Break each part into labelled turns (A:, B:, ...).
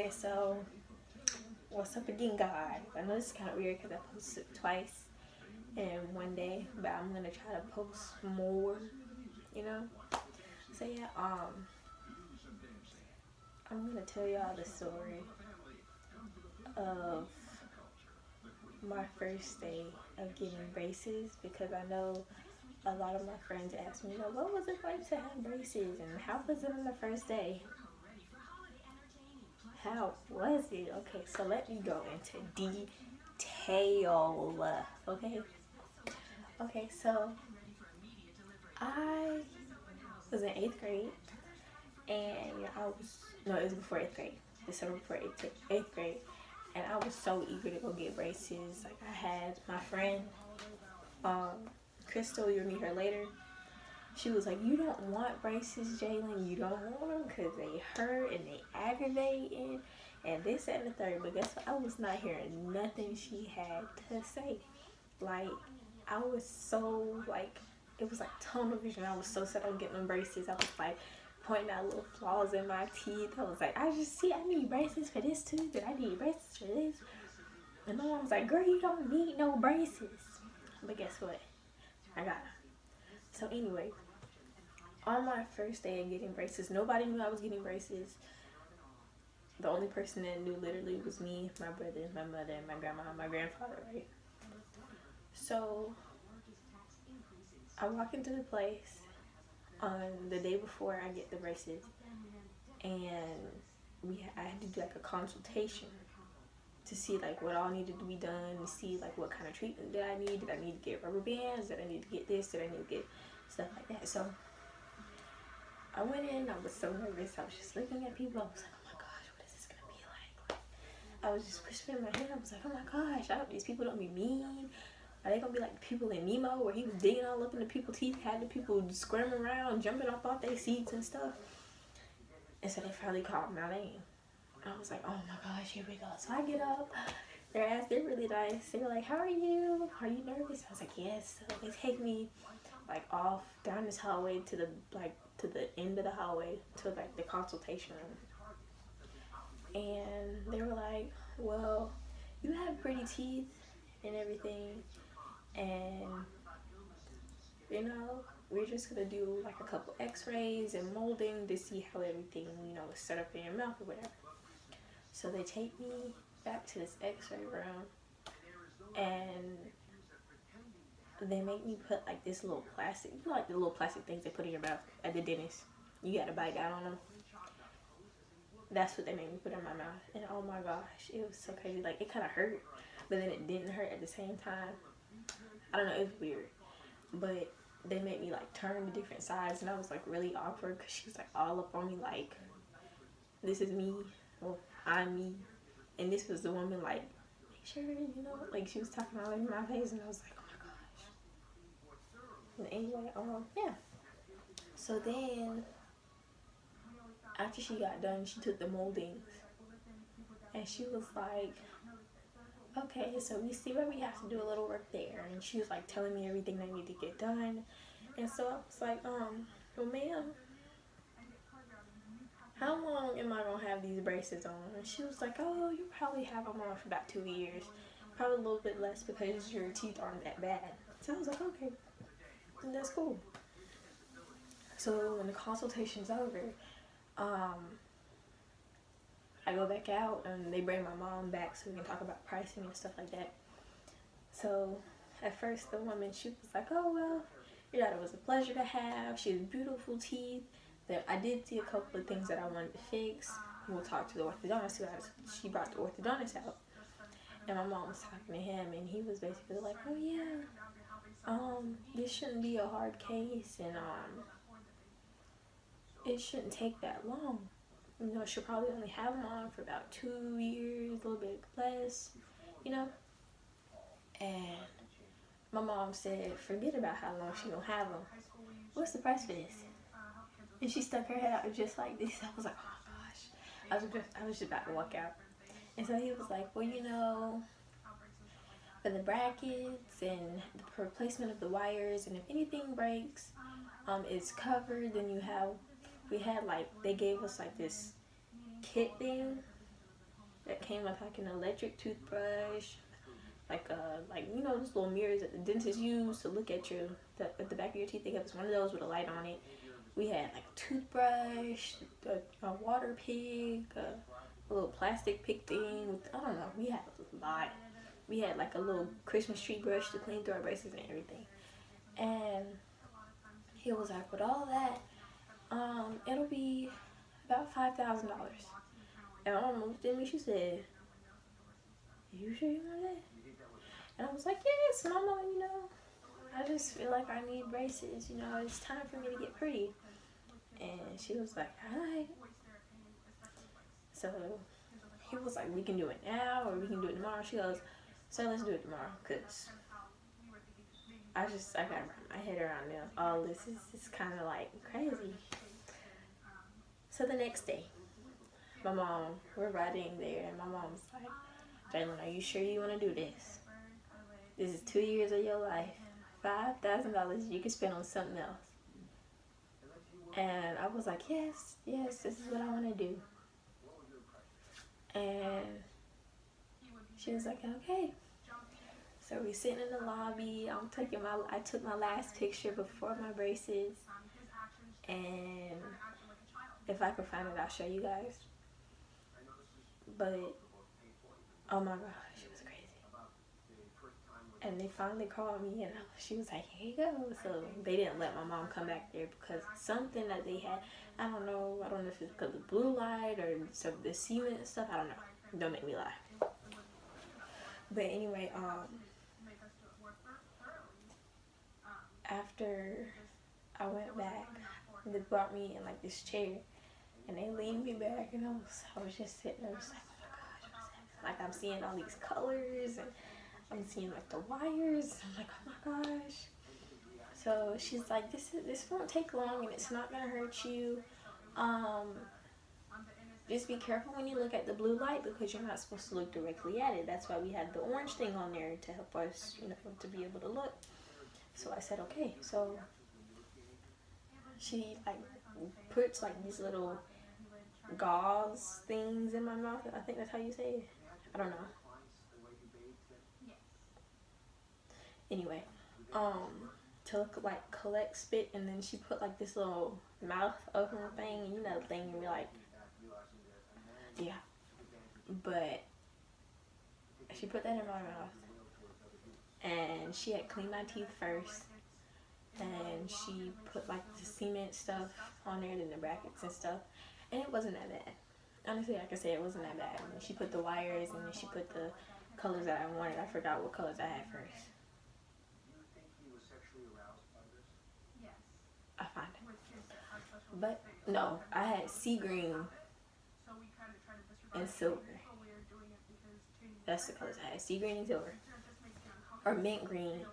A: Okay, so what's up again, guys? I know this is kind of weird because I posted twice in one day, but I'm gonna try to post more, you know. So yeah, I'm gonna tell y'all the story of my first day of getting braces because I know a lot of my friends ask me, what was it like to have braces and how was it on the first day? How was it? Okay, so let me go into detail. So I was in 8th grade, and I was no, it was before 8th grade, December before 8th grade, and I was so eager to go get braces. Like I had my friend, Crystal, you'll meet her later. She was like, "You don't want braces, Jalen. You don't want them because they hurt and they aggravating and this and the third." But guess what? I was not hearing nothing she had to say. Like, I was so, like, it was like tunnel vision. I was so set on getting them braces. I was like pointing out little flaws in my teeth. I was like, I need braces for this tooth, and I need braces for this. And my mom was like, "Girl, you don't need no braces." But guess what? I got them. So anyway, on my first day of getting braces, nobody knew I was getting braces. The only person that knew literally was me, my brother, my mother, and my grandma, and my grandfather, right? So I walk into the place on the day before I get the braces, and I had to do like a consultation to see like what all needed to be done, to see like what kind of treatment did I need. Did I need to get rubber bands? Did I need to get this? Did I need to get stuff like that? So I went in, I was so nervous. I was just looking at people. I was like, oh my gosh, what is this gonna be like? I was just whispering in my head. I was like, oh my gosh, I hope these people don't be mean. Are they gonna be like the people in Nemo where he was digging all up in the people's teeth, had the people squirming around, jumping up off their seats and stuff? And so they finally called my name. I was like, oh my gosh, here we go. So I get up. They're really nice. They were like, how are you? Are you nervous? I was like, yes. So they take me like off down this hallway to the end of the hallway to like the consultation room. And they were like, well, you have pretty teeth and everything, and we're just gonna do like a couple x-rays and molding to see how everything is set up in your mouth or whatever. So they take me back to this x-ray room, and they make me put like this little plastic, like the little plastic things they put in your mouth at the dentist. You gotta bite down on them. That's what they made me put in my mouth. And oh my gosh, it was so crazy. Like, it kind of hurt, but then it didn't hurt at the same time. I don't know, it was weird. But they made me like turn to different sides, and I was like really awkward because she was like all up on me like, this is me, well, I'm me. And this was the woman like, sure, like she was talking all over my face, and I was like, oh my gosh. And anyway, yeah. So then, after she got done, she took the moldings, and she was like, okay, so we see where we have to do a little work there. And she was like telling me everything that needed to get done. And so I was like, well, ma'am, how long am I gonna have these braces on? And she was like, oh, you probably have them on for about 2 years, probably a little bit less because your teeth aren't that bad. So I was like, okay, that's cool. So when the consultation's over, I go back out, and they bring my mom back so we can talk about pricing and stuff like that. So at first the woman, she was like, oh, well, your daughter was a pleasure to have. She has beautiful teeth. That I did see a couple of things that I wanted to fix. We'll talk to the orthodontist. So she brought the orthodontist out, and my mom was talking to him, and he was basically like, oh yeah, this shouldn't be a hard case, and it shouldn't take that long. She'll probably only have them on for about 2 years, a little bit less, And my mom said, forget about how long she gonna have them. What's the price for this? And she stuck her head out just like this. I was like, oh my gosh. I was just about to walk out. And so he was like, well, for the brackets and the replacement of the wires, and if anything breaks, it's covered. Then they gave us like this kit thing that came with like an electric toothbrush, like you know those little mirrors that the dentists use to look at at the back of your teeth. They have one of those with a light on it. We had like a toothbrush, a water pick, a little plastic pick thing. I don't know. We had a lot. We had like a little Christmas tree brush to clean through our braces and everything. And he was like, with all that, it'll be about $5,000. And my mom looked at me. She said, "You sure you want that?" And I was like, "Yes, Mama. You know, I just feel like I need braces. You know, it's time for me to get pretty." And she was like, "All right." So he was like, "We can do it now or we can do it tomorrow." She goes, "So let's do it tomorrow, because I gotta wrap my head around this. All this is kind of like crazy." So the next day, we're riding there, and my mom's like, "Jalen, are you sure you want to do this? This is 2 years of your life. $5,000 you can spend on something else." And I was like, yes, this is what I want to do. And she was like, okay. So we sitting in the lobby. I took my last picture before my braces. And if I can find it, I'll show you guys. But, oh my gosh, it was crazy. And they finally called me, and she was like, "Here you go." So they didn't let my mom come back there because something that they had, I don't know if it's because of blue light or some the cement stuff. I don't know. Don't make me lie. But anyway, after I went back, they brought me in like this chair, and they leaned me back, and I was just sitting there, just like, oh my gosh, what's happening? Like I'm seeing all these colors, and I'm seeing like the wires. I'm like, oh my gosh. So she's like, this won't take long, and it's not gonna hurt you. Just be careful when you look at the blue light, because you're not supposed to look directly at it. That's why we had the orange thing on there to help us, you know, to be able to look. So I said, okay. So she like puts like these little gauze things in my mouth. I think that's how you say it. I don't know. Anyway, to like collect spit, and then she put like this little mouth opener thing, and you know the thing, and you're like, yeah. But she put that in my mouth, and she had cleaned my teeth first, and she put like the cement stuff on there, and the brackets and stuff, and it wasn't that bad. Honestly, I can say it wasn't that bad. And then she put the wires, and then she put the colors that I wanted. I forgot what colors I had first. I find it. But no, I had sea green and silver. That's the colors I had: sea green and silver, or mint green.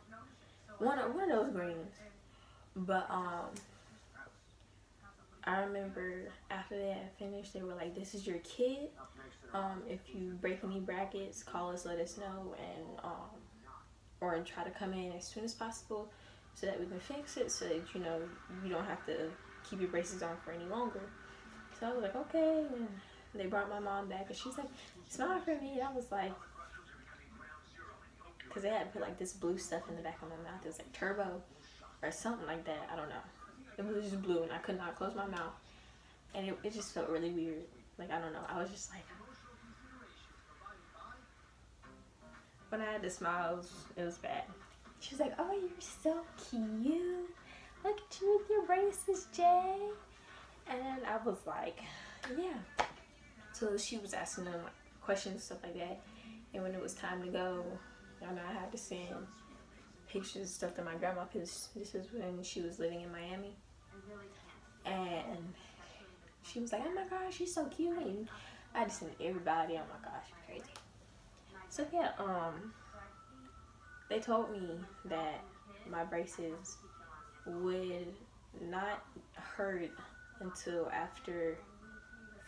A: One of those greens. But I remember after they had finished, they were like, "This is your kit. If you break any brackets, call us, let us know, and or try to come in as soon as possible, so that we can fix it, so that you know you don't have to keep your braces on for any longer." So I was like, okay. And they brought my mom back, and she's like, "Smile for me." I was like, because they had to put like this blue stuff in the back of my mouth. It was like turbo or something like that. I don't know. It was just blue, and I could not close my mouth, and it just felt really weird. Like, I don't know. I was just like, when I had to smile, it was bad. She was like, "Oh, you're so cute. Look at you with your braces, Jay." And I was like, yeah. So she was asking them like questions and stuff like that. And when it was time to go, I know I had to send pictures and stuff to my grandma, because this is when she was living in Miami. And she was like, "Oh my gosh, she's so cute." And I had to send everybody. Oh my gosh, crazy. So yeah, they told me that my braces would not hurt until after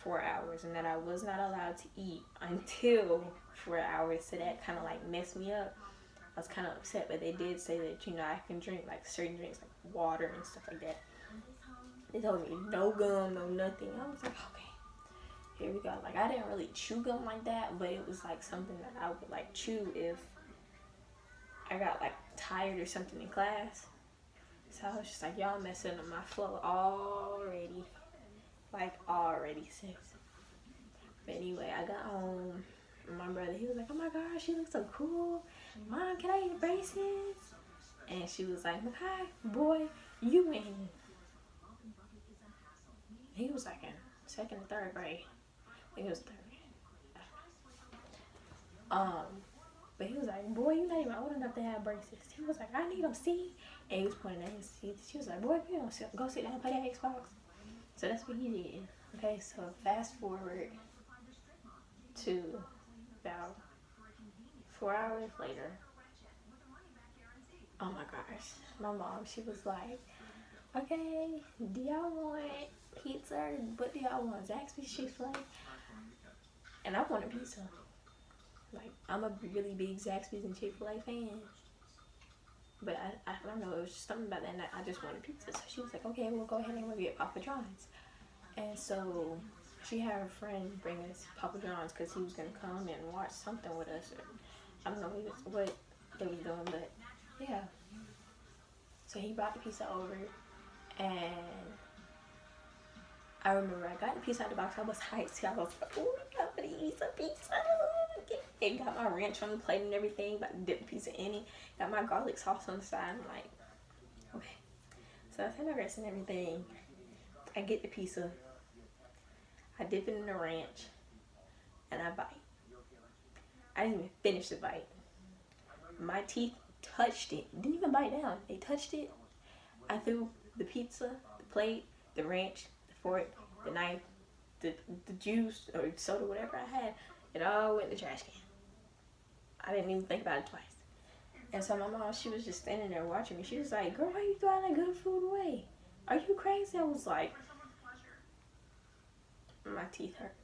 A: 4 hours, and that I was not allowed to eat until 4 hours. So that kind of like messed me up. I was kind of upset, but they did say that, you know, I can drink like certain drinks like water and stuff like that. They told me no gum, no nothing. I was like, okay. here we go. Like, I didn't really chew gum like that, but it was like something that I would like chew if I got like tired or something in class. So I was just like, y'all messing up my flow already. Like, already, sis. But anyway, I got home. My brother, he was like, oh my gosh, she looks so cool. Mom, can I get braces? And she was like, hi, boy, you in. He was like in second or third grade. I think it was third. But he was like, boy, you're not even old enough to have braces. He was like, I need them, see? And he was pointing at his teeth. She was like, boy, you don't go sit down and play that Xbox. So that's what he did. Okay, so fast forward to about 4 hours later. Oh my gosh. My mom, she was like, okay, do y'all want pizza? What do y'all want? Zaxby's, Chick-fil-A? And I want a pizza. Like, I'm a really big Zaxby's and Chick-fil-A fan. But I don't know, it was just something about that night. I just wanted pizza. So she was like, okay, we'll go ahead and we'll get Papa John's. And so she had her friend bring us Papa John's because he was going to come and watch something with us. Or, I don't know what they was doing, but yeah. So he brought the pizza over, and I remember I got the pizza out of the box. I was hyped. I was like, oh, I'm gonna eat some pizza. And got my ranch on the plate and everything, about to dip the pizza in it. Got my garlic sauce on the side. I'm like, okay. So I send the rest and everything. I get the pizza. I dip it in the ranch, and I bite. I didn't even finish the bite. My teeth touched it. Didn't even bite down. They touched it. I threw the pizza, the plate, the ranch, the fork, the knife, the juice or soda, whatever I had. It all went in the trash can. I didn't even think about it twice. And so my mom, she was just standing there watching me. She was like, girl, why are you throwing that good food away? Are you crazy? I was like, my teeth hurt.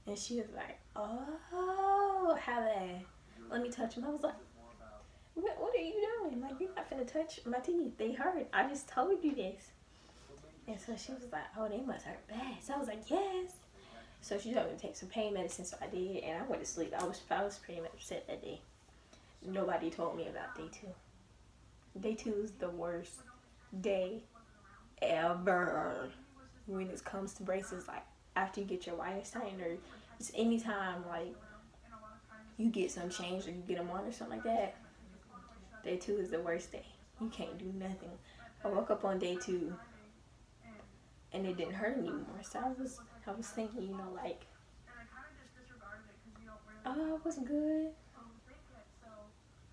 A: And she was like, oh, how bad? Let me touch them. I was like, what are you doing? Like, you're not finna touch my teeth. They hurt. I just told you this. And so she was like, oh, they must hurt bad. So I was like, yes. So she told me to take some pain medicine, so I did, and I went to sleep. I was pretty much upset that day. Nobody told me about day 2. Day 2 is the worst day ever when it comes to braces. Like, after you get your wires tightened, or just anytime, like, you get some changed or you get them on or something like that, day 2 is the worst day. You can't do nothing. I woke up on day 2, and it didn't hurt anymore. So I was thinking, you know, like, oh, it wasn't good.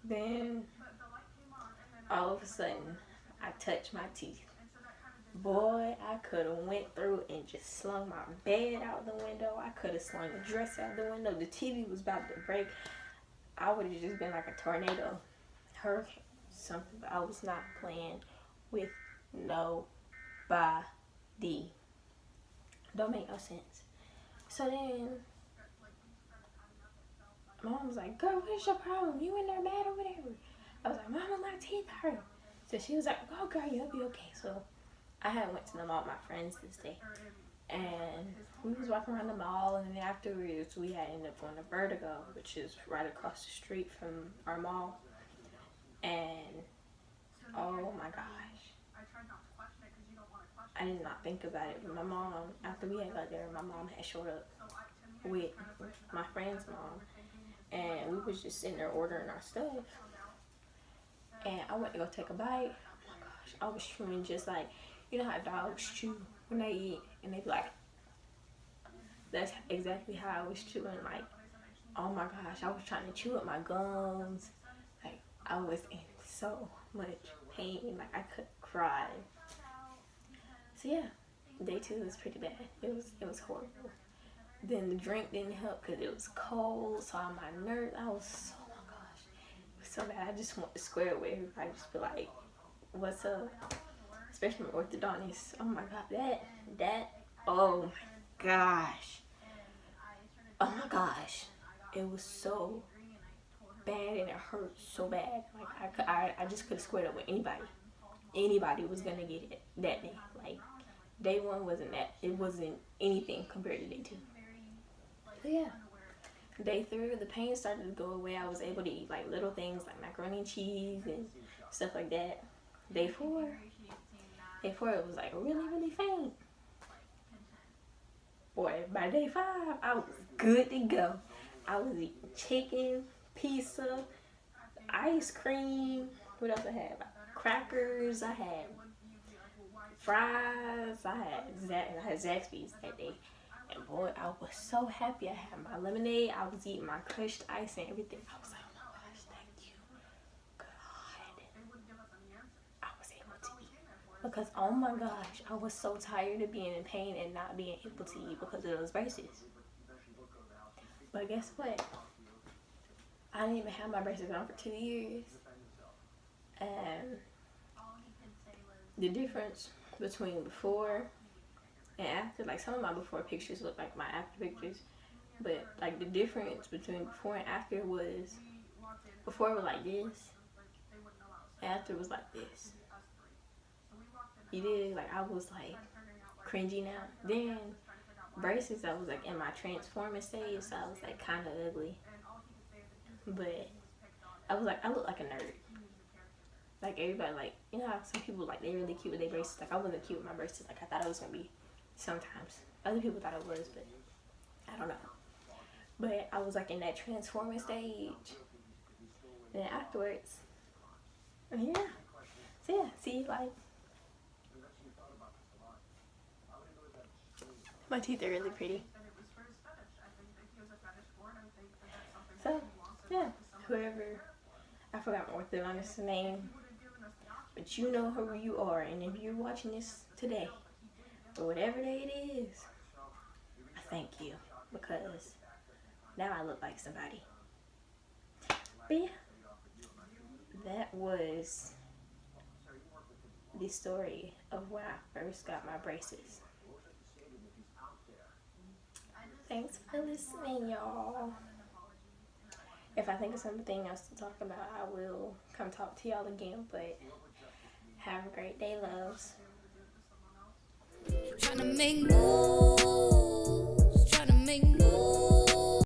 A: Then, all of a sudden, I touched my teeth. Boy, I could have went through and just slung my bed out the window. I could have slung the dress out the window. The TV was about to break. I would have just been like a tornado, hurricane, something. But I was not playing with nobody. Don't make no sense. So then, my mom was like, girl, what is your problem? You in there mad or whatever? I was like, Mama, my teeth hurt. So she was like, oh, girl, you'll be okay. So I had went to the mall with my friends this day. And we was walking around the mall, and then afterwards, we had ended up going to Vertigo, which is right across the street from our mall. And, oh my gosh. I did not think about it, but my mom, after we had got there, my mom had showed up with my friend's mom, and we was just sitting there ordering our stuff, and I went to go take a bite. Oh my gosh, I was chewing just like, you know how dogs chew when they eat, and they be like, that's exactly how I was chewing, like, oh my gosh, I was trying to chew up my gums, like, I was in so much pain, like, I could cry. So yeah, day 2 was pretty bad. It was horrible. Then the drink didn't help because it was cold, so on my nerves, I was, oh my gosh, it was so bad. I just want to square with everybody, just be like, what's up? Especially my orthodontist. Oh my god, oh my gosh. Oh my gosh. It was so bad and it hurt so bad. Like, I just could have squared up with anybody. Anybody was gonna get it that day. Like, day 1 wasn't that. It wasn't anything compared to day 2. But yeah, day 3, the pain started to go away. I was able to eat like little things like macaroni and cheese and stuff like that. Day 4, it was like really faint. Boy, by day 5, I was good to go. I was eating chicken, pizza, ice cream. What else I had? Crackers. I had fries. I had Zaxby's that day. And boy, I was so happy. I had my lemonade. I was eating my crushed ice and everything. I was like, oh my gosh, thank you, God. I was able to eat. Because, oh my gosh, I was so tired of being in pain and not being able to eat because of those braces. But guess what? I didn't even have my braces on for 2 years. And the difference between before and after, like some of my before pictures look like my after pictures, but like the difference between before and after was, before it was like this, after it was like this. You did, like I was like cringy now. Then braces, I was like in my transforming stage, so I was like kind of ugly. But I was like, I look like a nerd. Like everybody, like, you know how some people like they really cute with their braces. Like I wasn't cute with my braces. Like I thought I was gonna be. Sometimes other people thought it was, but I don't know. But I was like in that transforming stage. And then afterwards, yeah. So yeah, see, like my teeth are really pretty. So yeah, whoever, I forgot my orthodontist name, but you know who you are, and if you're watching this today, or whatever day it is, I thank you, because now I look like somebody. But yeah, that was the story of when I first got my braces. Thanks for listening, y'all. If I think of something else to talk about, I will come talk to y'all again. But have a great day, loves.
B: Trying to make moves.